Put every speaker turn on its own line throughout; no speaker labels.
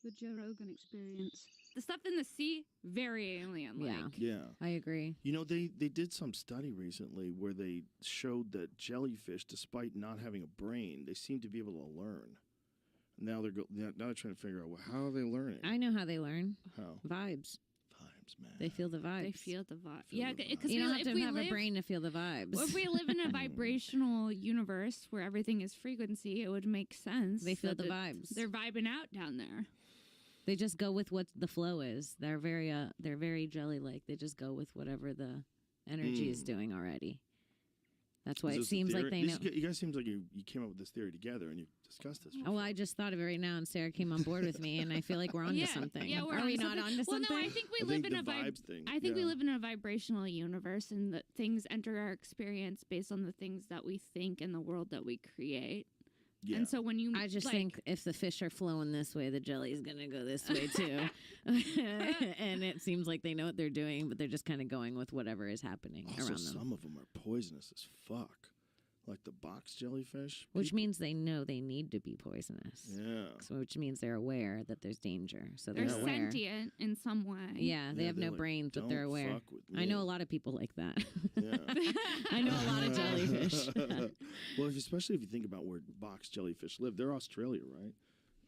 The Joe Rogan Experience.
The stuff in the sea, very alien-like.
Yeah.
I agree.
You know, they did some study recently where they showed that jellyfish, despite not having a brain, they seem to be able to learn. Now they're trying to figure out, well, how are they learning?
I know how they learn.
How?
Vibes.
Vibes, man.
They feel the vibes.
They feel the vibe.
Feel
Yeah,
the
because
You don't have to have a brain to feel the vibes.
If we live in a vibrational universe where everything is frequency, it would make sense.
They feel
that
the vibes.
They're vibing out down there.
They just go with what the flow is. They're very jelly-like. They just go with whatever the energy is doing already. That's why it seems like they know.
You guys seems like you came up with this theory together and you discussed this.
Oh, well, I just thought of it right now, and Sarah came on board with me, and I feel like we're onto something.
Yeah,
Are we not onto something?
Well, no, I think we live in a
vibes thing.
I think we live in a vibrational universe, and that things enter our experience based on the things that we think in the world that we create.
Yeah.
And so when you,
I just think if the fish are flowing this way, the jelly's going to go this way too. And it seems like they know what they're doing, but they're just kind of going with whatever is happening
also,
around them.
Some of them are poisonous as fuck. Like the box jellyfish.
Which means they know they need to be poisonous.
Yeah.
So, which means they're aware that there's danger. So
they're
aware.
sentient in some way.
Yeah, they have no
like,
brains, but they're
"Don't
aware.
fuck with me."
I know a lot of people like that.
Yeah.
I know a lot of jellyfish.
Well, especially if you think about where box jellyfish live. They're Australia, right?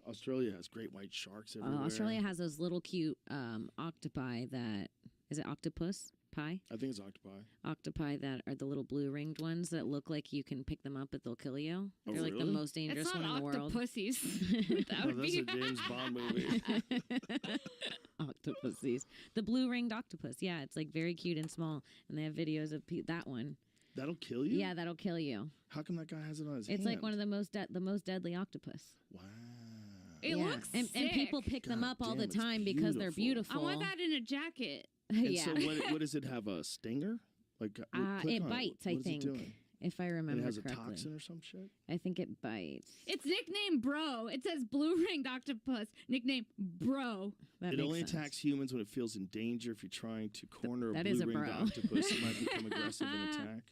Australia has great white sharks everywhere.
Australia has those little cute octopi that... Is it octopus? Pie?
I think it's octopi.
Octopi that are the little blue ringed ones that look like you can pick them up, but they'll kill you.
Oh,
They're like the
really?
most dangerous
It's
one
not
in the world.
octopussies. That would
That's
be
a James Bond movie.
Octopussies. The blue ringed octopus. Yeah, it's like very cute and small. And they have videos of that one.
That'll kill you?
Yeah, that'll kill you.
How come that guy has it on his hand?
It's like one of the most deadly octopus.
Wow.
It looks
and
sick.
people pick them
God
up all
damn,
the
it's
time because they're beautiful.
I want that in a jacket.
And
Yeah.
so what does it have, a stinger? Like click
it
on
bites,
What
I
is
think.
It doing?
If I
And
remember
it has
correctly.
a toxin or some shit?
I think it bites.
It's nicknamed Bro. It says blue ringed octopus. Nickname Bro.
That
It
makes
only
sense.
attacks humans when it feels in danger. If you're trying to corner
That
a
is a
blue-ringed
bro.
octopus, it might become aggressive and attack.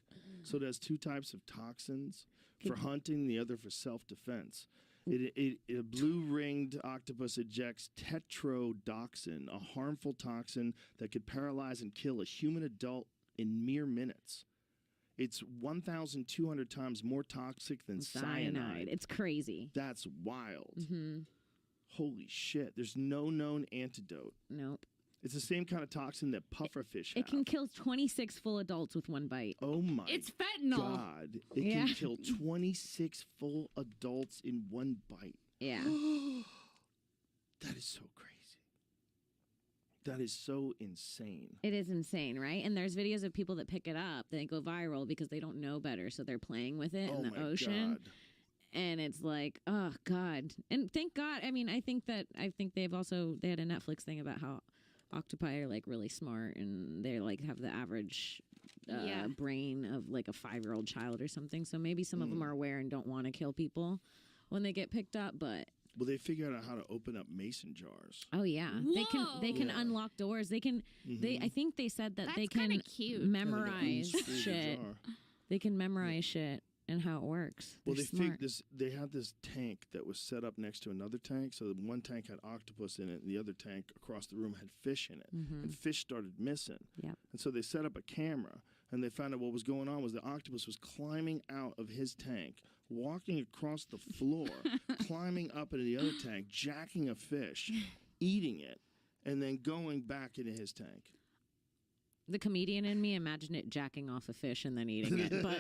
So it has two types of toxins, for hunting, the other for self-defense. A blue-ringed octopus ejects tetrodotoxin, a harmful toxin that could paralyze and kill a human adult in mere minutes. It's 1,200 times more toxic than cyanide.
It's crazy.
That's wild. Holy shit. There's no known antidote.
Nope.
It's the same kind of toxin that pufferfish have.
It can kill 26 full adults with one bite.
Oh my
It's fentanyl.
God. It can kill 26 full adults in one bite.
Yeah.
That is so crazy. That is so insane.
It is insane, right? And there's videos of people that pick it up that go viral because they don't know better, so they're playing with it in the ocean.
God.
And it's like, oh God. And thank God. I mean, I think they had a Netflix thing about how octopi are like really smart and they like have the average brain of like a 5-year-old child or something. So maybe some of them are aware and don't want to kill people when they get picked up, but
Well, they figured out how to open up mason jars.
oh yeah,
Whoa.
they can unlock doors. They can. I think they said that they
That's
can
kinda cute.
memorize
Kinda squeeze the
shit.
jar.
They can memorize shit and how it works.
Well,
They're
they
smart.
they had this tank that was set up next to another tank. So one tank had octopus in it, and the other tank across the room had fish in it. And fish started missing.
Yep.
And so they set up a camera, and they found out what was going on was the octopus was climbing out of his tank, walking across the floor, climbing up into the other tank, jacking a fish, eating it, and then going back into his tank.
The comedian in me imagined it jacking off a fish and then eating it, but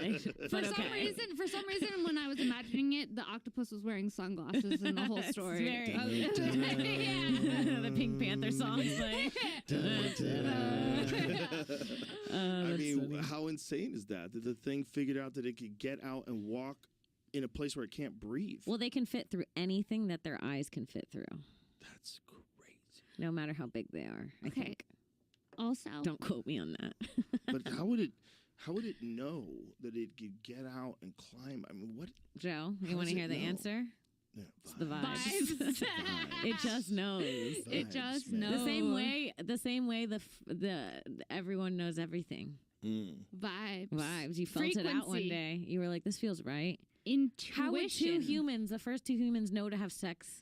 For some reason, when I was imagining it, the octopus was wearing sunglasses in the whole story.
The Pink Panther song's like.
I mean, how insane is that? That the thing figured out that it could get out and walk in a place where it can't breathe.
Well, they can fit through anything that their eyes can fit through,
That's crazy.
no matter how big they are. I think.
Also,
Don't quote me on that.
But how would it know that it could get out and climb? I mean, what?
Joe, you
How
want
does
to hear
it
the
know?
answer?
Yeah,
The vibes. It just knows.
it just
man.
knows.
The same way the everyone knows everything.
Vibes.
You felt it out one
Frequency.
day. You were like, this feels right.
Intuition.
How would the first two humans know to have sex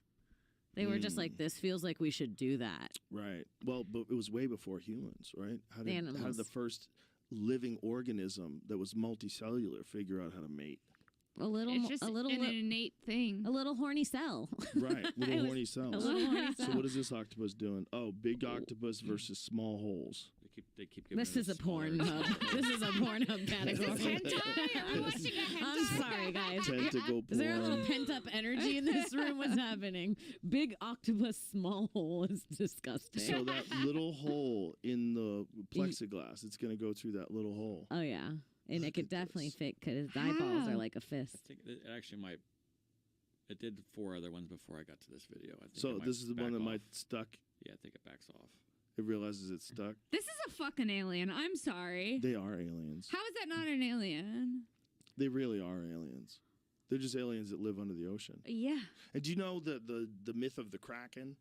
They were just like, this feels like we should do that.
Right. Well, but it was way before humans, right? How did
Animals.
the first living organism that was multicellular figure out how to mate?
It's just an innate thing.
a little horny cell.
Right. Little
was
horny cells.
A little horny cell.
So what is this octopus doing? Oh, big octopus versus small holes.
They keep giving
This
it
is a
smaller-
Pornhub. This is a Pornhub category.
Hentai? Are we watching a hentai?
I'm sorry, guys.
Tentacle
Is there a little
porn.
pent up energy in this room? What's happening? Big octopus, small hole is disgusting.
So that little hole in the plexiglass, it's going to go through that little hole.
Oh yeah, and it could definitely fit because his eyeballs are like a fist.
I think it actually might. It did 4 other ones before I got to this video. I think
So
it might
this is the one
back
that
off.
might stuck.
Yeah, I think it backs off.
It realizes it's stuck.
This is a fucking alien. I'm sorry.
They are aliens.
How is that not an alien?
They really are aliens. They're just aliens that live under the ocean.
Yeah.
And do you know the myth of the Kraken?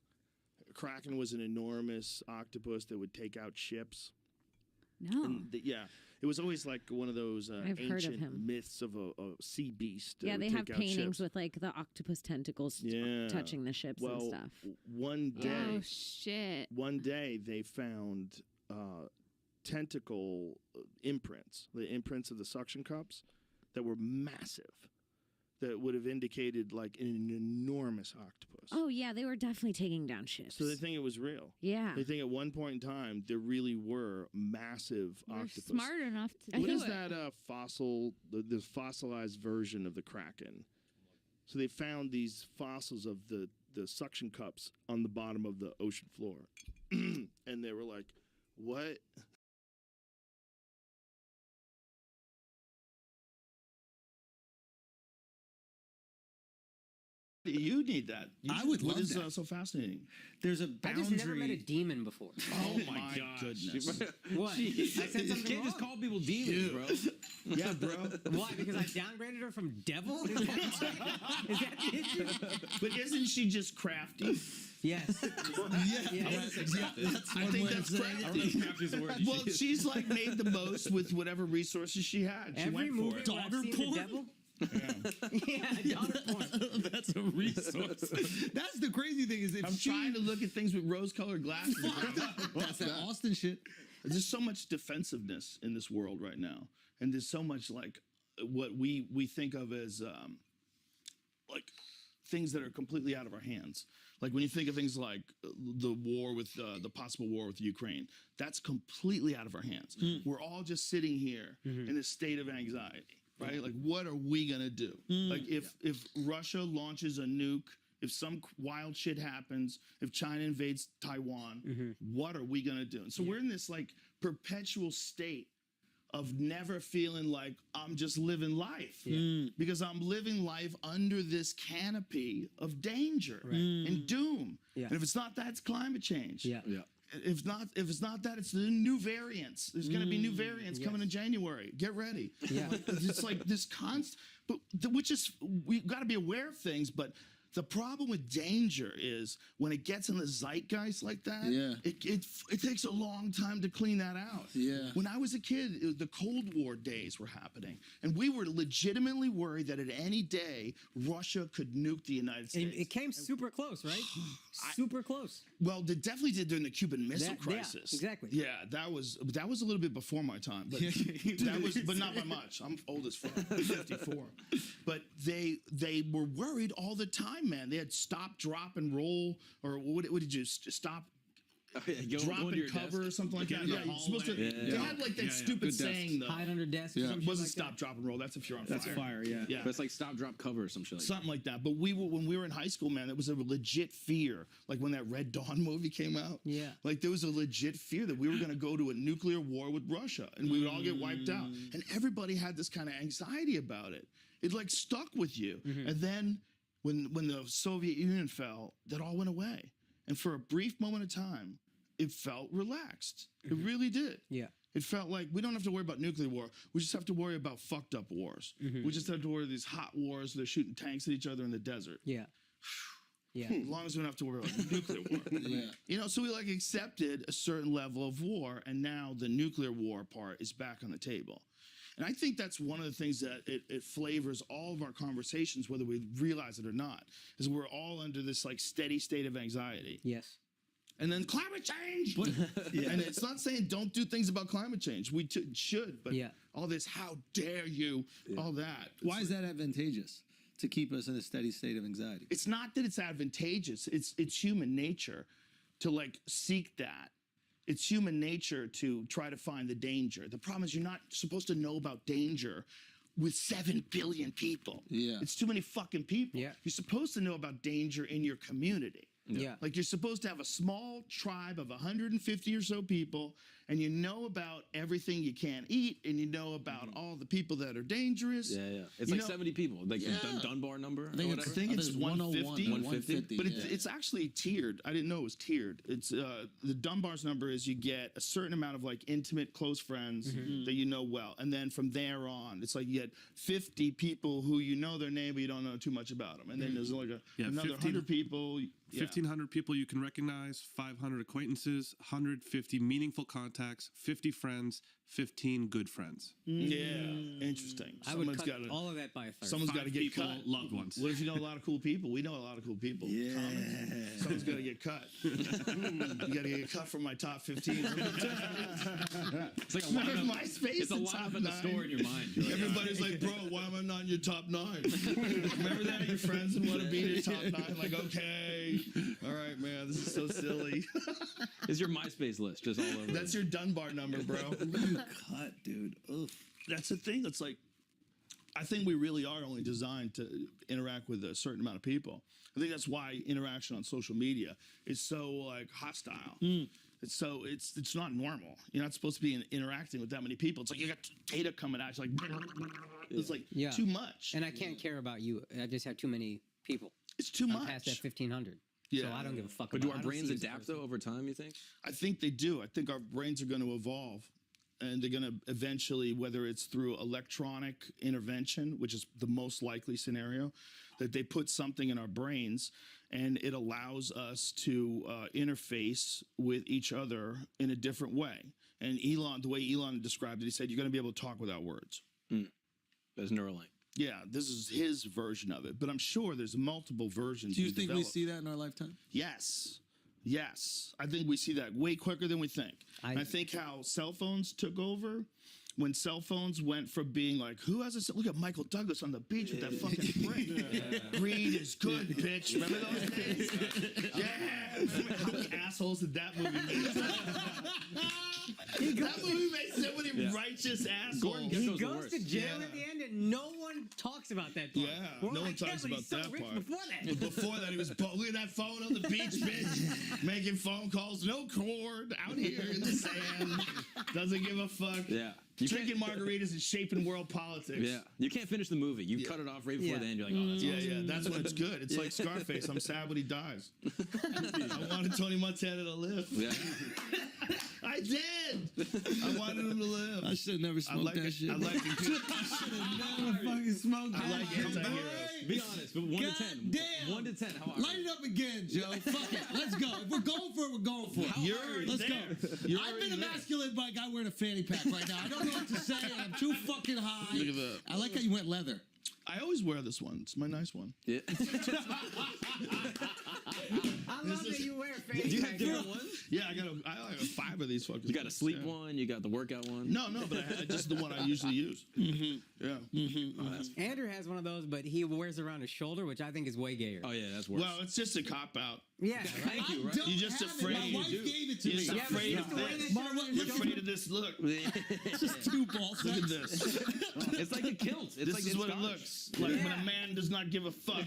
Kraken was an enormous octopus that would take out ships.
No.
And yeah, it was always like one of those
I've heard of
ancient
him.
myths of a sea beast. that
Yeah,
would
they have
take out
paintings
ships.
with like the octopus tentacles
Yeah.
touching the ships
well,
and stuff.
One day,
Oh shit.
one day they found tentacle imprints, the imprints of the suction cups that were massive, that would have indicated like an enormous octopus.
Oh yeah, they were definitely taking down ships.
So they think it was real.
yeah.
They think at one point in time there really were massive
You're
octopus.
smart enough to
What
do
is
it.
that fossil, the fossilized version of the Kraken? So they found these fossils of the suction cups on the bottom of the ocean floor. And they were like, what? You need that.
I would
What
love
is
that.
so fascinating?
There's a
I just never met a
boundary.
demon before.
Oh my goodness.
What? I said
You
something
can't
wrong.
just call people demons, bro.
Yeah, bro.
Why? Because I downgraded her from devil? Is that the issue?
But isn't she just crafty?
Yes.
Yes, exactly. That's
I
one
think
way
that's
to say
crafty.
it.
I don't know if crafty is the word.
Well, she's like made the most with whatever resources she had. She
Every
went
movie
for it.
where I've
Daughter
seen
porn?
the devil. Yeah, daughter porn.
That's a resource. That's the crazy thing is if
I'm
she,
trying to look at things with rose-colored glasses.
that's that Austin shit.
There's so much defensiveness in this world right now, and there's so much like what we think of as like things that are completely out of our hands. Like when you think of things like the war with the possible war with Ukraine, that's completely out of our hands. We're all just sitting here in a state of anxiety, right? Like, what are we gonna do? Like, if Russia launches a nuke, if some wild shit happens, if China invades Taiwan, what are we gonna do? And so we're in this like perpetual state of never feeling like I'm just living life because I'm living life under this canopy of danger and doom.
Yeah.
And if it's not that, it's climate change.
Yeah.
If it's not that, it's the new variants. There's going to be new variants coming in January. Get ready.
Yeah.
It's like this constant, but which is we've got to be aware of things, but. The problem with danger is when it gets in the zeitgeist like that,
Yeah.
it takes a long time to clean that out.
Yeah.
When I was a kid, the Cold War days were happening, and we were legitimately worried that at any day Russia could nuke the United
And
States.
it came super close, right? Super close.
Well, they definitely did during the Cuban Missile
Yeah,
Crisis.
exactly.
Yeah, that was a little bit before my time, but that was, but not by much. I'm old as fuck, 54. But they were worried all the time, man. They had stop, drop, and roll, or what did you stop? Drop
to
and
your
cover
desk.
or something like that.
in the
Yeah, you're supposed to.
hallway.
They had like that stupid
Good desk.
saying though.
Hide under desk.
Yeah.
Or some
It
shit
wasn't
like
stop, drop, and roll. That's if you're on
That's
fire.
fire, yeah.
Yeah.
But it's like stop, drop, cover or some shit like that.
Something like that. But when we were in high school, man, it was a legit fear. Like when that Red Dawn movie came out.
Yeah.
Like there was a legit fear that we were going to go to a nuclear war with Russia and we would all get wiped out. And everybody had this kind of anxiety about it. It like stuck with you. And then when the Soviet Union fell, that all went away. And for a brief moment of time, it felt relaxed. It really did.
Yeah.
It felt like we don't have to worry about nuclear war. We just have to worry about fucked up wars. We just have to worry these hot wars. They're shooting tanks at each other in the desert.
Yeah. Yeah.
As long as we don't have to worry about nuclear war.
Yeah.
You know, so we like accepted a certain level of war, and now the nuclear war part is back on the table. And I think that's one of the things that it flavors all of our conversations, whether we realize it or not, is we're all under this like steady state of anxiety.
Yes.
And then climate change. And it's not saying don't do things about climate change. We should, but all this, how dare you, all that.
Why is that advantageous? To keep us in a steady state of anxiety.
It's not that it's advantageous. It's human nature to like seek that. It's human nature to try to find the danger. The problem is you're not supposed to know about danger with 7 billion people.
Yeah.
It's too many fucking people.
Yeah.
You're supposed to know about danger in your community.
Yeah.
Like you're supposed to have a small tribe of 150 or so people, and you know about everything you can't eat, and you know about all the people that are dangerous.
Yeah, yeah. It's
You
like
know-
70 people, like the Dunbar number.
I think
or
it's,
whatever.
think it's 150.
150.
But
yeah.
it's actually tiered. I didn't know it was tiered. It's the Dunbar's number is you get a certain amount of like intimate, close friends that you know well, and then from there on, it's like you get 50 people who you know their name but you don't know too much about them, and then there's like another
15
100 people.
1,500 people you can recognize, 500 acquaintances, 150 meaningful contacts, 50 friends, 15 good friends.
Yeah, interesting.
I would
Someone's
cut
got to.
all of that by a third.
Someone's got to
5
get
people,
cut.
loved ones.
What if you know a lot of cool people? We know a lot of cool people.
Yeah.
Someone's got to get cut. You got to get cut from my top 15.
It's like a
Remember
lineup.
MySpace?
It's a
the
lineup
top
in the
9?
store in your mind. You're like,
Everybody's like, bro, why am I not in your top 9? Remember that? Your friends and want to be in your top 9? Like, okay. All right, man, this is so silly.
It's your MySpace list, just all over.
That's your Dunbar number, bro.
You cut, dude. Ugh.
That's the thing. It's like, I think we really are only designed to interact with a certain amount of people. I think that's why interaction on social media is so like hostile. It's not normal. You're not supposed to be interacting with that many people. It's like you got data coming at you, like it's like
Yeah.
too much.
And I can't care about you. I just have too many people.
It's too
I'm
much.
past that 1,500.
Yeah.
So I don't give a fuck.
But do
about
our
I don't
brains
see you as a
adapt
person.
though over time? You think?
I think they do. I think our brains are going to evolve, and they're going to eventually, whether it's through electronic intervention, which is the most likely scenario, that they put something in our brains and it allows us to interface with each other in a different way. And Elon, the way Elon described it, he said, you're going to be able to talk without words.
There's Neuralink.
Yeah, this is his version of it, but I'm sure there's multiple versions.
Do you
he's
think we
developed.
see that in our lifetime?
Yes. Yes. I think we see that way quicker than we think. I think how cell phones took over. When cell phones went from being like, who has a look at Michael Douglas on the beach with that fucking brick. Greed is good, bitch. Remember those days? Yeah. How many assholes did that movie make? That movie made so many righteous assholes.
He
Goes the
goes
worst.
to jail at the end, and no one talks about that part.
Yeah,
We're
no one
like,
talks
but
about
he's so
that
rich
part.
Before that,
Before that, he was look at that phone on the beach, bitch, making phone calls, no cord, out here in the sand, doesn't give a fuck.
Yeah.
Drinking margaritas and shaping world politics.
Yeah. You can't finish the movie. You cut it off right before
Yeah.
the end. You're like, oh, that's
Yeah,
awesome.
yeah, that's when it's good. It's like Scarface. I'm sad when he dies. I wanted Tony Montana to live.
Yeah.
I did. I wanted him to live.
I should have never
I
smoked
like
that
it.
shit.
I like it.
Never fucking smoked
I like anti-heroes.
Be honest, but 1 to 10.
Damn.
1 to 10, how are
Light it up again, Joe. Fuck it. Let's go. If we're going for it, we're going for it.
You're already
Let's
there.
go.
You're
I've
already
been
there.
emasculated by a guy wearing a fanny pack right now. I don't know what to say. I'm too fucking high.
Look at that.
I like how you went leather.
I always wear this one. It's my nice one.
Yeah.
I love that you wear fanny
Do you have
pack.
different ones?
Yeah, I got 5 of these fuckers.
You got a sleep
Yeah.
one, you got the workout one.
No, but I just the one I usually use. Yeah.
Andrew has one of those, but he wears it around his shoulder, which I think is way gayer.
Oh, yeah, that's worse.
Well, it's just a cop out.
Yeah, right?
Thank you, right?
Don't
You're just
have
afraid
It.
you
My wife
do.
gave it to
You're
me.
just
Yeah, but
afraid
you
of
have to wear
this.
that
My
shit
wife-
around
You're
your
afraid
shoulder.
of this look.
It's just two balls.
Look at this.
It's like a kilt. It's
This
like
is
it's
what it
Scottish.
looks like when a man does not give a fuck.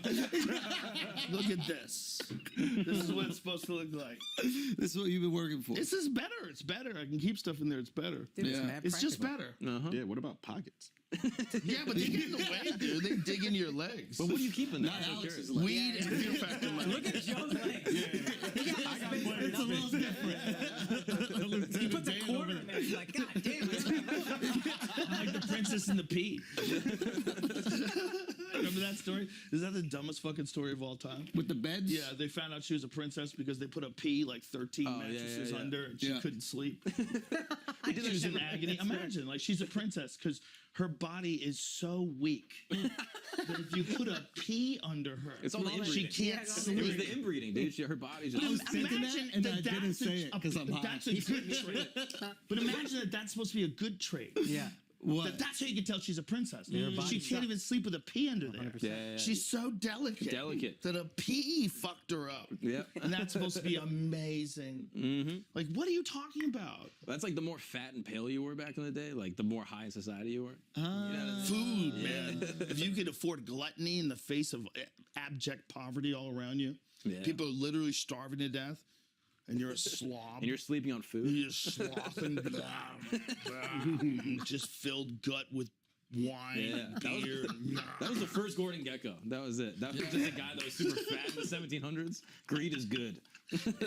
Look at this. This is what it's supposed to look like.
This is what you've been working for.
This is better. It's better. I can keep stuff in there. It's better.
Dude, it's
Yeah.
mad
It's just
practical.
better.
Uh-huh.
Yeah, what about pockets?
Yeah, but they get in the way, dude. They dig into your legs.
But what are you keeping there?
Not
I'm so
Alex's
curious.
leg.
Weed and Fear Factor legs.
Look at Joe's legs. He got no space for
It's a little
nothing.
different.
He puts a quarter in there. He's like, God damn it.
I'm like the Princess and the Pea. The Remember that story? Is that the dumbest fucking story of all time?
With the beds?
Yeah, they found out she was a princess because they put a pea like 13 mattresses under and she couldn't sleep. She was in agony. Imagine, like, she's a princess because her body is so weak that if you put a pea under her,
It's all the
she
inbreeding.
can't
It
sleep.
was the inbreeding, dude. Her body's just.
I was thinking that, and I didn't say it because I'm high.
That's a good trait. But imagine that that's supposed to be a good trait.
Yeah.
What?
That's how you can tell she's a princess.
her
She
body's
can't
up.
even sleep with a pea under there.
100%.
Yeah.
She's so delicate. That a pea fucked her up.
Yeah.
And that's supposed to be amazing.
Mm-hmm.
Like, what are you talking about?
That's like the more fat and pale you were back in the day, like the more high in society you were.
Food, man. If you could afford gluttony in the face of abject poverty all around you, people are literally starving to death, and you're a slob.
And you're sleeping on food.
You're just sloughing just filled gut with wine, beer.
That was the first Gordon Gekko. That was it. That was just a guy that was super fat in the 1700s. Greed is good.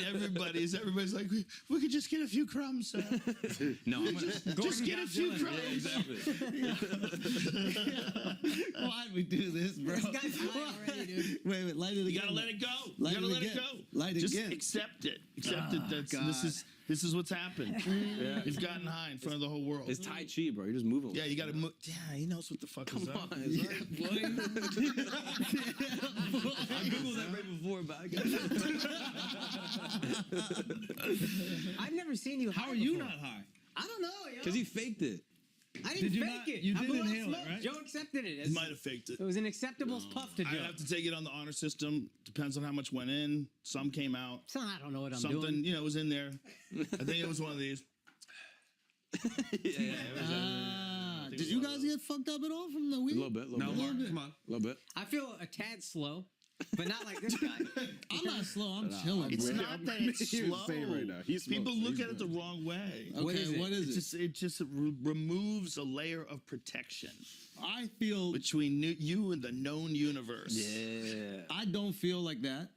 Everybody's like, we could just get a few crumbs, sir.
No, I'm gonna
just get a few crumbs.
Yeah, exactly.
Why'd we do this, bro?
This guy's high already, dude.
Wait, light it again.
You gotta let it go.
Light
You gotta
it
let it
again.
go.
Light it
Just
again.
accept it. Accept it. This is what's happened.
Yeah.
You've gotten high in front of the whole world.
It's Tai Chi, bro. You're just moving.
Yeah, you gotta move. Yeah, he knows what the fuck is up.
Come on. Yeah, boy. I googled that right before, but I got
I've never seen you high.
How are you
before.
not high?
I don't know, yo.
because he faked it.
I didn't
Did you
fake
not-
it.
you
I
did
blew out
inhale it,
smoke.
right?
Joe accepted it.
He
As,
might have faked it.
it was an acceptable puff to
I'd
Joe.
have to take it on the honor system. Depends on how much went in. Some came out.
So I don't know what I'm
Something,
doing.
was in there. I think it was one of these.
Did you guys get fucked up at all from the
A
weed?
little bit.
No,
bit.
Mark, come on.
A little bit.
I feel a tad slow, but not like this guy.
I'm not slow. I'm chilling.
It's
bro.
not that it's slow. People look at it the wrong way.
Okay, what is it?
It just removes a layer of protection
I feel.
between you and the known universe.
Yeah.
I don't feel like that.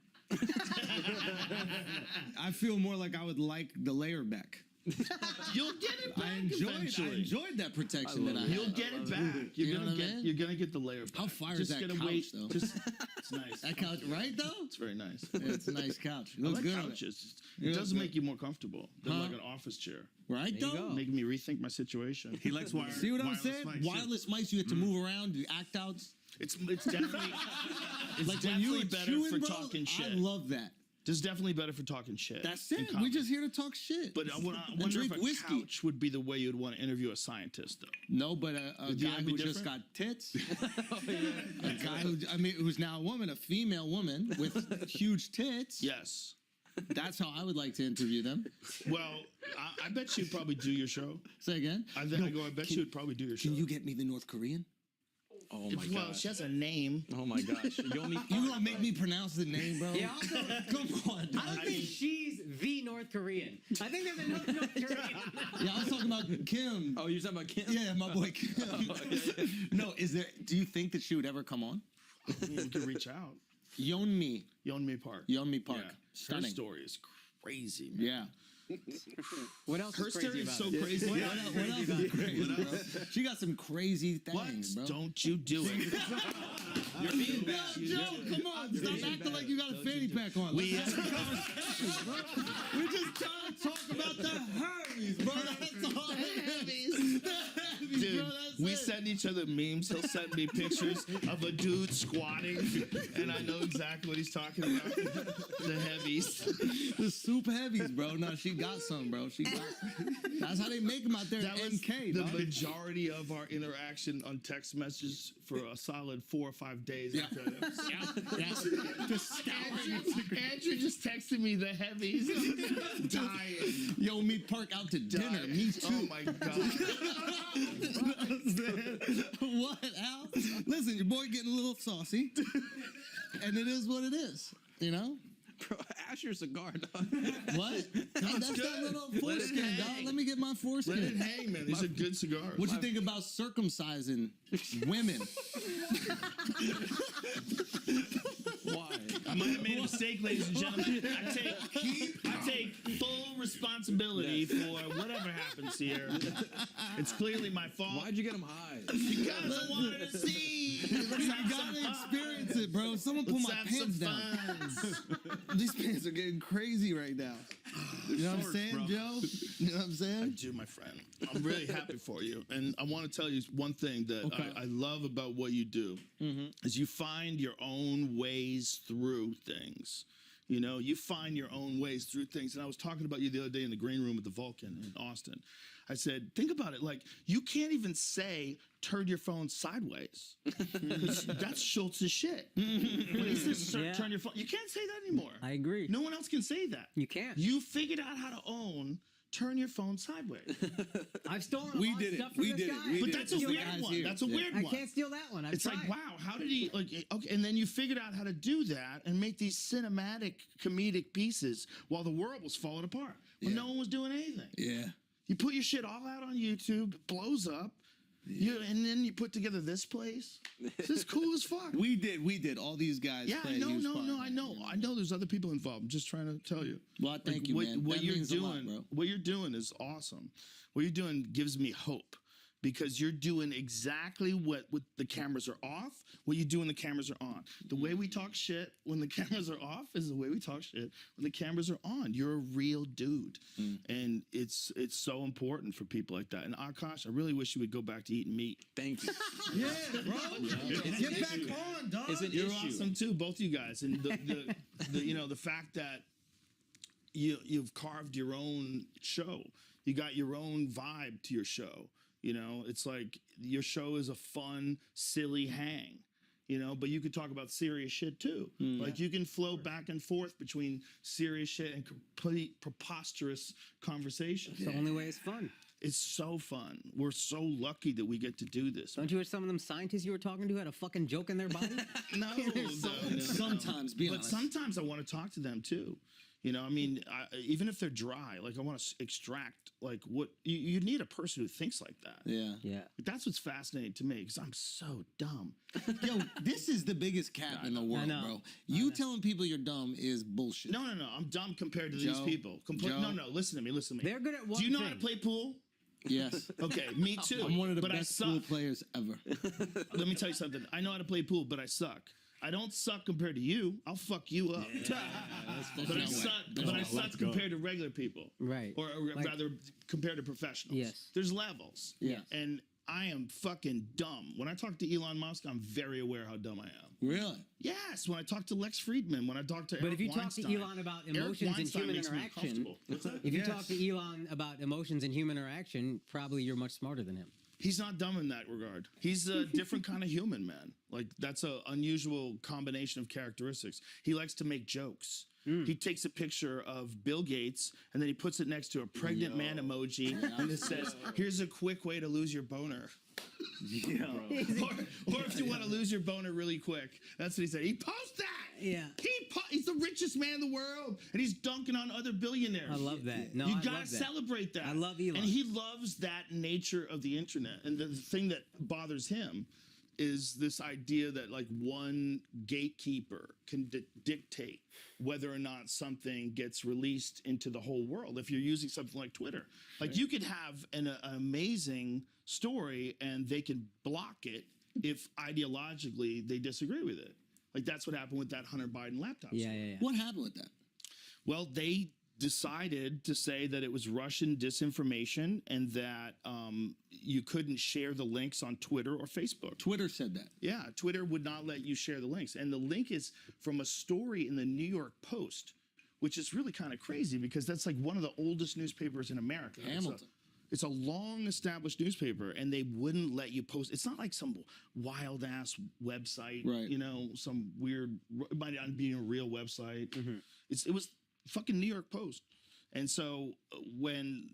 I feel more like I would like the layer back.
You'll get it back
I
eventually.
enjoyed that protection that I had.
You'll get it back.
You know what I mean?
You're gonna get the layer back.
How fire
just
is that
gonna
couch,
wait.
though?
It's nice.
That couch, right though?
It's very nice.
Yeah, it's a nice couch. It
I
looks
like
good on it.
couches.
Yeah,
It does
but-
make you more comfortable than
Huh?
like an office chair.
Right
There you
though?
go.
Making me rethink my situation.
He likes wire.
See what I'm
wireless
saying?
mics, too.
Wireless mics, you get to move around, do act outs.
It's definitely it's
Like when you
definitely
were
better
chewing,
for
bro,
talking shit.
I love that.
It's definitely better for talking shit.
That's
in
it. We
comedy.
just here to talk shit.
But I wonder
drink
if a
whiskey.
couch would be the way you'd want to interview a scientist, though.
No, but a
Would you
guy
wanna be
who just
different?
got tits. A guy who's now a woman, a female woman with huge tits.
Yes.
That's how I would like to interview them.
Well, I bet she'd probably do your show.
Say again.
I bet she would probably do your show.
Can you get me the North Korean?
Oh my
Well,
gosh.
she has a name.
Oh my gosh. You owe me.
You gonna make me pronounce the name, bro?
Yeah, also,
Come on,
I
dog.
don't think she's the North Korean. I think there's another North Korean.
Yeah, I was talking about Kim.
Oh, you're talking about Kim?
Yeah, my boy Kim. No, do you think that she would ever come on?
You could reach out.
Yeonmi
Yeonmi Park.
Park.
Yeah. Her
Stunning.
story is crazy, man.
Yeah.
What else
Her
is
story
crazy
is
about
so
it?
crazy.
What else is crazy, bro? She got some crazy things, bro.
Don't you do it.
You're being bad.
Joe, come on. Stop acting like you got a fanny pack on.
We,
Let's have a conversation, bro. We're just trying to talk about the Hermes, bro. That's all. The heavies,
Dude,
bro. That's
we
it.
send each other memes. He'll send me pictures of a dude squatting, and I know exactly what he's talking about. The heavies.
The soup heavies, bro. No, she got some, bro. She got. That's how they make them out there
That
in
was
NK,
the
dog.
majority of our interaction on text messages for a solid 4 or 5 days after that episode. Andrew just texted me the heavies. I'm dying.
Yo, me Park out to dinner.
Dying.
Me too.
Oh my god.
What, Al? Listen, your boy getting a little saucy, and it is what it is. You know
Bro, ash your cigar, dog.
what? Hey, that's that
good.
little
Let it
foreskin,
hang.
dog. Let me get my
Let
foreskin.
it hang, man. These are good cigars.
What you think about circumcising women?
Why?
I might have made a mistake, ladies and gentlemen. I take full responsibility for whatever happens here. It's clearly my fault.
Why'd you get him high?
Because I wanted to see.
You gotta experience it, bro. Someone pull my pants down. These pants are getting crazy right now. You know what I'm saying, Joe? You know what I'm
I
saying?
do, my friend. I'm really happy for you. And I want to tell you one thing that I love about what you do is you find your own ways through things. You know, you find your own ways through things. And I was talking about you the other day in the green room at the Vulcan in Austin. I said, think about it. Like, you can't even say, turn your phone sideways. That's Schultz's shit. When he says, turn your phone, you can't say that anymore.
I agree.
No one else can say that.
You can't.
You figured out how to own turn your phone sideways.
I've stolen
We
a lot
did
of
it.
stuff from
We
this
did it.
guy.
We
But
did
that's
it.
a
Steal
weird
guys
one.
here.
That's a weird
I
one.
can't steal that one. I've
It's
tried.
like, wow, how did he, like, okay, and then you figured out how to do that and make these cinematic, comedic pieces while the world was falling apart, when no one was doing anything.
Yeah.
You put your shit all out on YouTube, it blows up, and then you put together this place. This is cool as fuck.
We did. All these guys.
Yeah,
played.
no,
He was
no,
fun,
no.
man.
I know. There's other people involved. I'm just trying to tell you.
Well, thank you, man.
What
That
you're
means a lot,
doing,
bro.
what you're doing is awesome. What you're doing gives me hope because you're doing exactly what the cameras are off, what you do when the cameras are on. The way we talk shit when the cameras are off is the way we talk shit when the cameras are on. You're a real dude, and it's so important for people like that. And Akash, I really wish you would go back to eating meat.
Thank you.
Yeah, bro. Get back on, dog.
It's an
You're
issue.
awesome too, both you guys, and the fact that you've carved your own show, you got your own vibe to your show. You know, it's like your show is a fun, silly hang. You know, but you could talk about serious shit too. Like you can flow back and forth between serious shit and complete preposterous conversations.
It's the only way it's fun.
It's so fun. We're so lucky that we get to do this.
Don't you wish some of them scientists you were talking to had a fucking joke in their body?
No,
Sometimes, be
but
honest.
sometimes I want to talk to them too. You know, I mean, even if they're dry, like I want to extract, like what you need a person who thinks like that.
Yeah.
Yeah.
That's what's fascinating to me because I'm so dumb.
Yo, this is the biggest cap in the world,
know.
bro. You telling people you're dumb is bullshit.
No, I'm dumb compared to these
Joe,
people.
Joe.
No, listen to me.
They're good at one
Do you know
thing.
how to play pool?
Yes.
Okay, me too.
I'm one of the
but
best
I
pool
suck.
players ever.
Let me tell you something. I know how to play pool, but I suck. I don't suck compared to you. I'll fuck you up. But I suck compared to regular people.
Right.
Or
Like-
rather, compared to professionals.
Yes.
There's levels.
Yes.
And I am fucking dumb. When I talk to Elon Musk, I'm very aware how dumb I am.
Really?
Yes. When I talk to Lex Friedman, when I talk to
But
Eric
if you talk
Weinstein,
to Elon about
Eric
emotions and
Weinstein
human
makes me
interaction,
uncomfortable. What's that?
if you talk to Elon about emotions and human interaction, probably you're much smarter than him.
He's not dumb in that regard. He's a different kind of human, man. Like, that's an unusual combination of characteristics. He likes to make jokes. He takes a picture of Bill Gates and then he puts it next to a pregnant man emoji and it says, here's a quick way to lose your boner. Or if you want to lose your boner really quick, that's what he said. He posts that.
Yeah.
He's the richest man in the world, and he's dunking on other billionaires.
I love that. No,
You
I
gotta
love that.
celebrate that.
I love Elon.
and he loves that nature of the internet. And the thing that bothers him is this idea that like one gatekeeper can dictate whether or not something gets released into the whole world. If you're using something like Twitter, like you could have an amazing story and they can block it if ideologically they disagree with it. Like that's what happened with that Hunter Biden laptop.
Yeah,
story.
yeah, yeah.
What happened with that?
Well, they decided to say that it was Russian disinformation and that you couldn't share the links on Twitter or Facebook.
Twitter said that.
Yeah, Twitter would not let you share the links. And the link is from a story in the New York Post, which is really kind of crazy because that's like one of the oldest newspapers in America.
Hamilton.
It's a long established newspaper and they wouldn't let you post. It's not like some wild ass website,
Right.
you know, some weird, it might not be a real website. It was fucking New York Post. And so when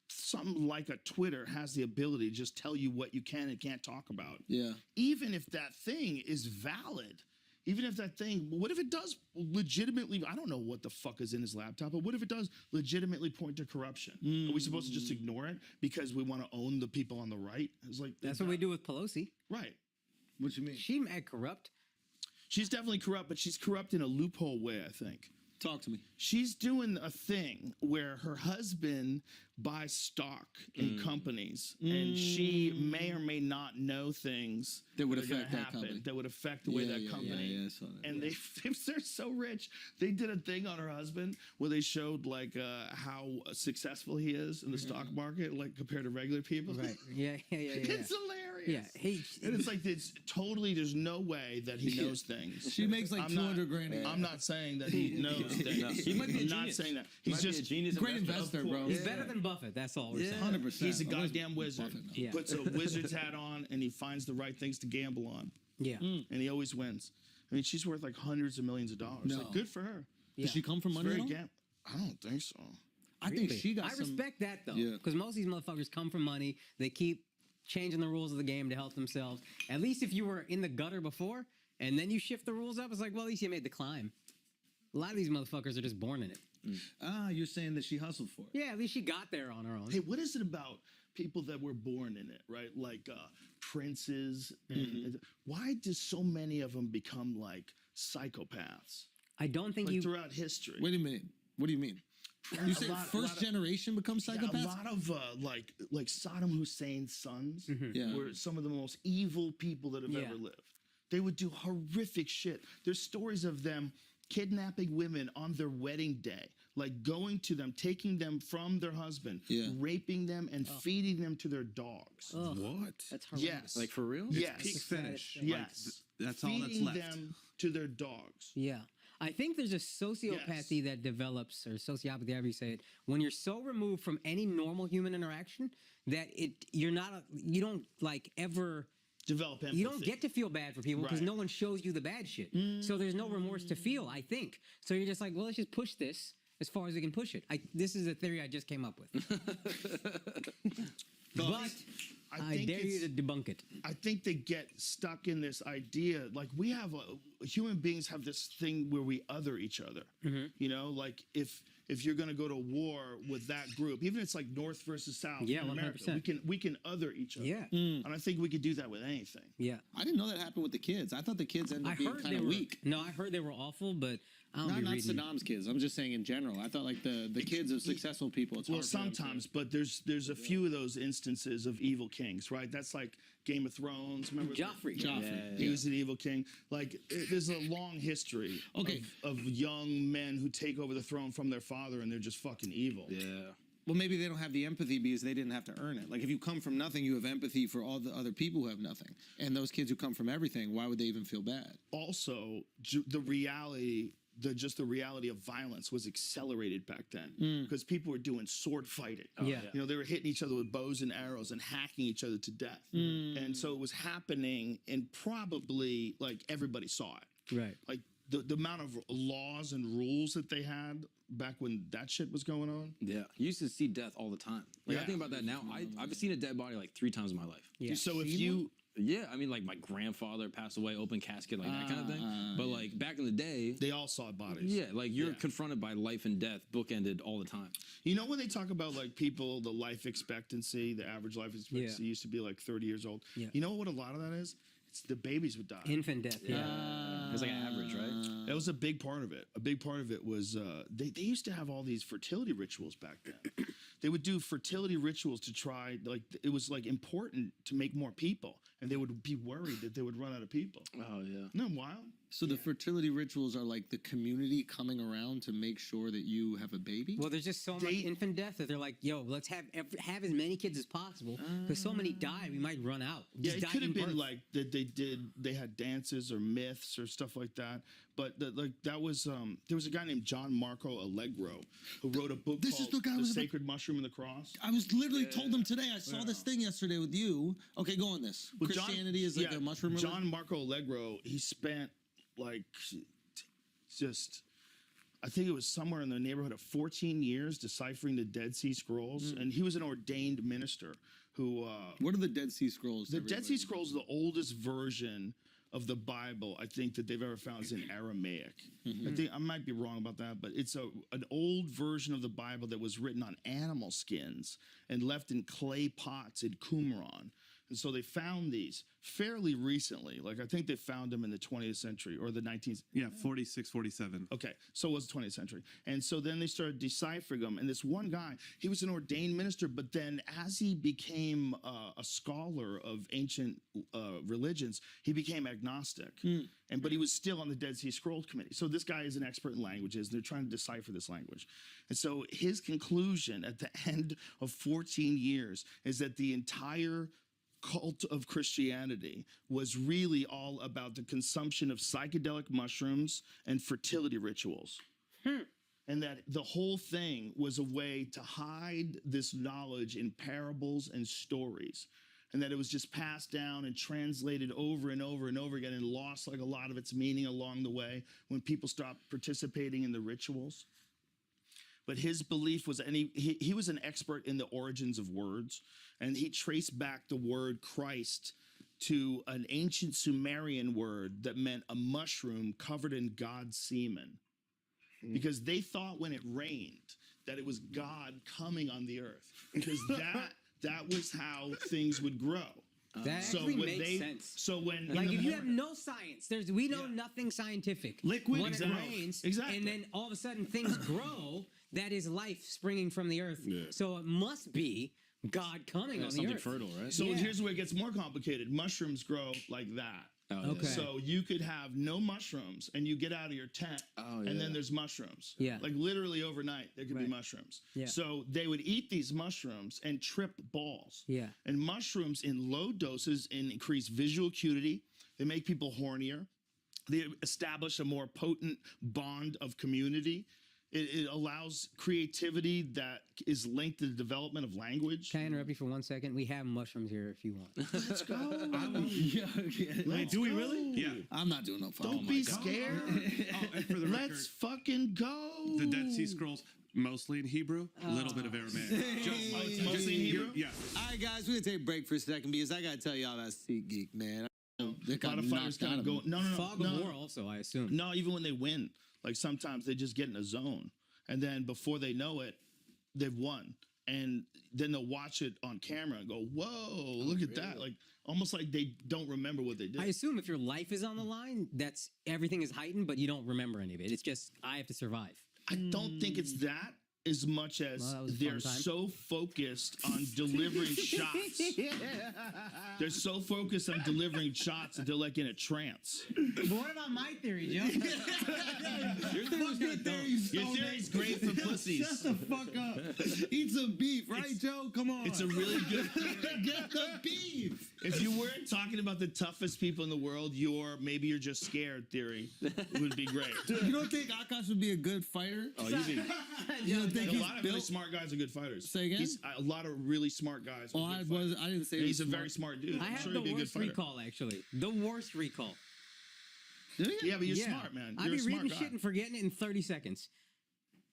something like a Twitter has the ability to just tell you what you can and can't talk about,
Yeah.
even if that thing is valid, even if that thing, what if it does legitimately, I don't know what the fuck is in his laptop, but what if it does legitimately point to corruption? Are we supposed to just ignore it because we want to own the people on the right? It's like
That's what we do with Pelosi.
Right.
What you mean?
She mad corrupt.
She's definitely corrupt, but she's corrupt in a loophole way, I think.
Talk to me.
She's doing a thing where her husband buys stock in companies, and she may or may not know things
That would
are gonna
affect that
happen,
company.
that would affect the way that company.
Yeah, I saw that.
And they're so rich. They did a thing on her husband where they showed like how successful he is in the stock market, like compared to regular people.
Right. Yeah.
It's hilarious.
Yeah.
And it's like it's totally. There's no way that he knows things.
She makes like
I'm not-
200 grand. a year.
I'm not saying that he knows things.
He might be a
I'm not
genius.
saying that.
He
He's
might be
just
a genius
Great investor, bro.
He's better than Buffett. That's all we're saying.
100%.
He's a
I was
goddamn wizard.
Buffett, no.
Yeah.
Puts a wizard's hat on and he finds the right things to gamble on,
Yeah.
and he always wins. I mean, she's worth like hundreds of millions of dollars.
No.
Like, good for her.
Yeah.
Does she come from
It's
money?
very
at all?
I don't think so.
I think
Really?
she got
I
some.
respect that though,
Yeah.
because most of these motherfuckers come from money. They keep changing the rules of the game to help themselves. At least if you were in the gutter before and then you shift the rules up, it's like, well, at least you made the climb. A lot of these motherfuckers are just born in it.
You're saying that she hustled for it.
Yeah, at least she got there on her own.
Hey, what is it about people that were born in it, right? Like princes. And why do so many of them become like psychopaths?
I don't think
Like
you.
throughout history.
Wait a minute. What do you mean? You say
A lot
first
of-
generation becomes
Yeah,
psychopaths?
a lot of like Saddam Hussein's sons
Yeah.
were some of the most evil people that have
Yeah.
ever lived. They would do horrific shit. There's stories of them kidnapping women on their wedding day, like going to them, taking them from their husband,
Yeah.
raping them, and feeding them to their dogs.
Ugh,
What?
that's horrible.
Yes.
Like for real?
Yes.
Peak finish.
Yes.
That's all that's
Feeding
left.
them to their dogs.
Yeah. I think there's a sociopathy that develops, or sociopathy, however you say it, when you're so removed from any normal human interaction that you don't like ever.
Develop empathy.
You don't get to feel bad for people because
Right.
no one shows you the bad shit. So there's no remorse to feel, I think. So you're just like, well, let's just push this as far as we can push it. This is a theory I just came up with. But I
think
dare you
it's-
to debunk it.
I think they get stuck in this idea. Like we have human beings have this thing where we other each other. You know, like if you're going to go to war with that group, even if it's like North versus South
Yeah,
in America,
100%.
we can other each other.
Yeah.
And I think we could do that with anything.
Yeah.
I didn't know that happened with the kids. I thought the kids ended
I
up being
heard
kind
they
of
were
weak.
No, I heard they were awful, but I don't be
Not
reading.
Saddam's kids. I'm just saying in general. I thought like the kids of successful people. It's
Well,
hard for them to-
sometimes, but there's a few of those instances of evil kings, right? That's like Game of Thrones. Remember
Joffrey.
Joffrey.
He was an evil king. Like there's a long history
Okay.
of young men who take over the throne from their father and they're just fucking evil.
Yeah.
Well, maybe they don't have the empathy because they didn't have to earn it. Like if you come from nothing, you have empathy for all the other people who have nothing. And those kids who come from everything, why would they even feel bad?
Also, the reality of violence was accelerated back then because people were doing sword fighting.
Yeah.
You know, they were hitting each other with bows and arrows and hacking each other to death. And so it was happening, and probably like everybody saw it.
Right.
Like the amount of laws and rules that they had back when that shit was going on.
Yeah. You used to see death all the time. Like I
Yeah.
think about that now. I've seen a dead body like 3 times in my life.
Yeah.
So if you
Yeah, I mean, like my grandfather passed away, open casket, like that kind of thing. But like back in the day,
they all saw bodies.
yeah, like you're
Yeah.
confronted by life and death, bookended all the time.
You know when they talk about like people, the life expectancy, the average life expectancy used to be like 30 years old.
Yeah.
You know what a lot of that is? It's the babies would die.
Infant death. Yeah.
It's like an average, right?
That was a big part of it. A big part of it was they used to have all these fertility rituals back then. They would do fertility rituals to try, like it was like important to make more people, and they would be worried that they would run out of people.
Oh yeah.
Isn't that wild?
So the fertility rictuals are like the community coming around to make sure that you have a baby?
Well, there's just so much infant death that they're like, yo, let's have as many kids as possible because so many die, we might run out.
Yeah,
Just
it
die
could
in
have been
birth.
like that they had dances or myths or stuff like that. But that was there was a guy named John Marco Allegro who wrote a book
This is
called
the guy
The
was about-
Sacred Mushroom and the Cross.
I was literally told them today. I saw this thing yesterday with you. Okay, go on this.
Well,
Christianity is like a mushroom religion?
John Marco Allegro, he spent like just I think it was somewhere in the neighborhood of 14 years deciphering the Dead Sea Scrolls, and he was an ordained minister who
What are the Dead Sea Scrolls?
the Dead Sea Scrolls, the oldest version of the Bible I think that they've ever found is in Aramaic. I think I might be wrong about that, but it's an old version of the Bible that was written on animal skins and left in clay pots in Qumran. And so they found these fairly recently. Like I think they found them in the 20th century or the 19th.
Yeah, 46, 47.
Okay, so it was the 20th century. And so then they started deciphering them. And this one guy, he was an ordained minister, but then as he became a scholar of ancient religions, he became agnostic. But he was still on the Dead Sea Scrolls Committee. So this guy is an expert in languages, and they're trying to decipher this language. And so his conclusion at the end of 14 years is that the entire cult of Christianity was really all about the consumption of psychedelic mushrooms and fertility rituals. And that the whole thing was a way to hide this knowledge in parables and stories. And that it was just passed down and translated over and over and over again and lost like a lot of its meaning along the way when people stopped participating in the rituals. But his belief was, and he was an expert in the origins of words, and he traced back the word Christ to an ancient Sumerian word that meant a mushroom covered in God's semen. Because they thought when it rained that it was God coming on the earth. Because that was how things would grow.
That
So
actually
when
makes sense.
So when
Like
in the
if you have
morning-
no science, we know nothing scientific.
Liquid,
when
exactly.
it rains,
Exactly.
and then all of a sudden things grow. That is life springing from the earth.
Yeah.
So it must be God coming on the
something
earth.
fertile, right?
So
Yeah.
here's where it gets more complicated. Mushrooms grow like that.
Oh,
Okay.
So you could have no mushrooms and you get out of your tent
Oh,
and
yeah.
then there's mushrooms.
Yeah.
Like literally overnight there could be
Right.
mushrooms.
Yeah.
So they would eat these mushrooms and trip balls.
Yeah.
And mushrooms in low doses increase visual acuity. They make people hornier. They establish a more potent bond of community. It allows creativity that is linked to the development of language.
Can I interrupt you for 1 second? We have mushrooms here if you want.
Let's go.
Wait,
do we
really?
Yeah.
I'm not doing no fucking.
Don't be scared.
Oh, and for the record,
Let's fucking go.
the Dead Sea Scrolls, mostly in Hebrew, a little bit of Aramaic.
It's mostly in Hebrew?
Yeah.
All right, guys, we're gonna take a break for a second because I gotta tell y'all about SeatGeek, man.
A lot of fighters kind of go. No.
Fog of War also, I assume.
No, even when they win, like sometimes they just get in a zone, and then before they know it, they've won, and then they'll watch it on camera and go, "Whoa, look at that!" Like almost like they don't remember what they did.
I assume if your life is on the line, that's everything is heightened, but you don't remember any of it. It's just I have to survive.
I don't think it's that as much as
Well, that was a
they're
fun time.
so focused on delivering shots. They're so focused on delivering shots that they're like in a trance.
But what about my theory, Joe?
Your
theory's great for pussies.
Shut the fuck up. Eat some beef, right, Joe? Come on.
It's a really good
Get the beef.
If you weren't talking about the toughest people in the world, maybe you're just scared theory would be great.
You don't think Akash would be a good fighter?
Oh, you think
You don't think
a
he's
lot of really
built?
smart guys are good fighters.
Say again?
A lot of really smart guys.
Oh,
are
I
good fighters.
didn't say
And
he
he's
was
a very smart dude.
I
I'm
have
sure
the
he'd be a good
worst
fighter.
recall, actually. The worst recall.
Yeah, but you're smart, man.
I'd
You're
be
a smart
reading
guy.
shit and forgetting it in 30 seconds.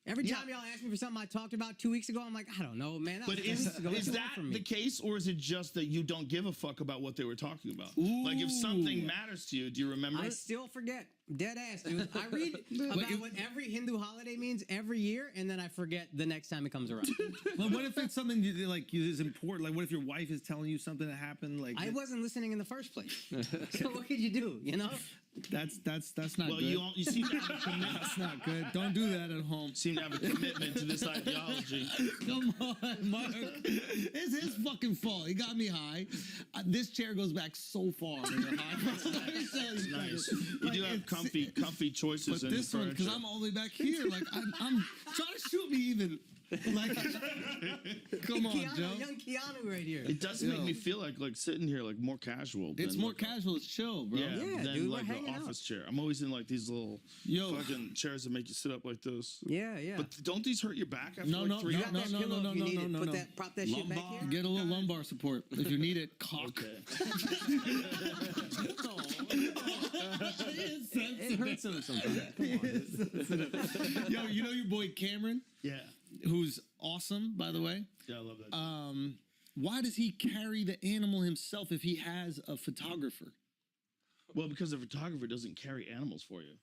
Every
Yeah.
time y'all ask me for something I talked about 2 weeks ago, I'm like, I don't know, man. That
But
was 2 weeks ago.
is
It's away
that
from me.
the case, or is it just that you don't give a fuck about what they were talking about? Like, if something matters to you, do you remember
I
it?
still forget. Dead ass, dude. I read about what every Hindu holiday means every year, and then I forget the next time it comes around.
But what if it's something is important? Like, what if your wife is telling you something that happened? Like,
I wasn't listening in the first place. So what could you do, you know?
that's not
Well,
good.
you seem to have a commitment.
That's not good. Don't do that at home.
Seem to have a commitment to this ideology.
Come on, Mark. It's his fucking fault. He got me high. This chair goes back so far. Let me tell you
Nice.
something.
You do have comfy choices.
But
in
this one, because
furniture.
I'm all the way back here, like I'm trying to shoot me even. Like, come on,
Keanu,
Joe.
young Keanu right here.
It does make me feel like sitting here like more casual.
It's
than
more
like,
casual. It's chill, bro.
Yeah,
Yeah,
than
dude, we're
like the
hanging out.
office chair. I'm always in like these little
Yo.
fucking chairs that make you sit up like this.
Yeah, yeah.
But don't these hurt your back after
No,
like
no,
3
no,
hours?
no,
That
no,
pillow
no,
if you
no,
need
no,
it.
no,
Put
no.
that, prop that shit back here.
Get a little lumbar support if you need it. Cock.
It hurts him sometimes. Come on.
Yo, you know your boy Cameron,
Yeah.
who's awesome, by the way.
Yeah, I love that.
Why does he carry the animal himself if he has a photographer?
Well, because the photographer doesn't carry animals for you.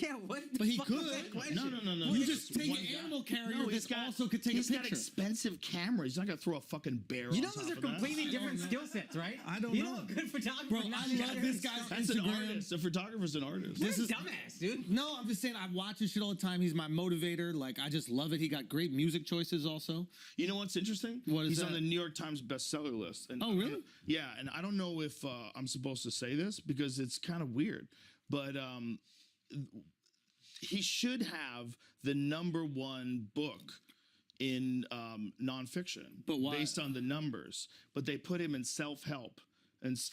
Yeah, what?
But he
fuck was
could.
that question?
No.
You
It's
just take
one
an
guy.
animal carrier
No,
that also could take a
He's got
picture.
expensive cameras. He's not gonna throw a fucking bear.
You know
on
those
top
are
of that.
completely different skill sets, right?
I don't
you
know.
know a good photographer.
Bro,
not
I love this
got
guy's
That's an
Instagram.
artist. A photographer's an artist.
This is dumbass, dude.
No, I'm just saying I watch his shit all the time. He's my motivator. Like I just love it. He got great music choices also.
You know what's interesting?
What is
He's
that?
on the New York Times bestseller list. And
Oh, really?
Yeah, and I don't know if I'm supposed to say this because it's kind of weird, but he should have the #1 book in nonfiction,
But why?
based on the numbers. But they put him in self-help instead.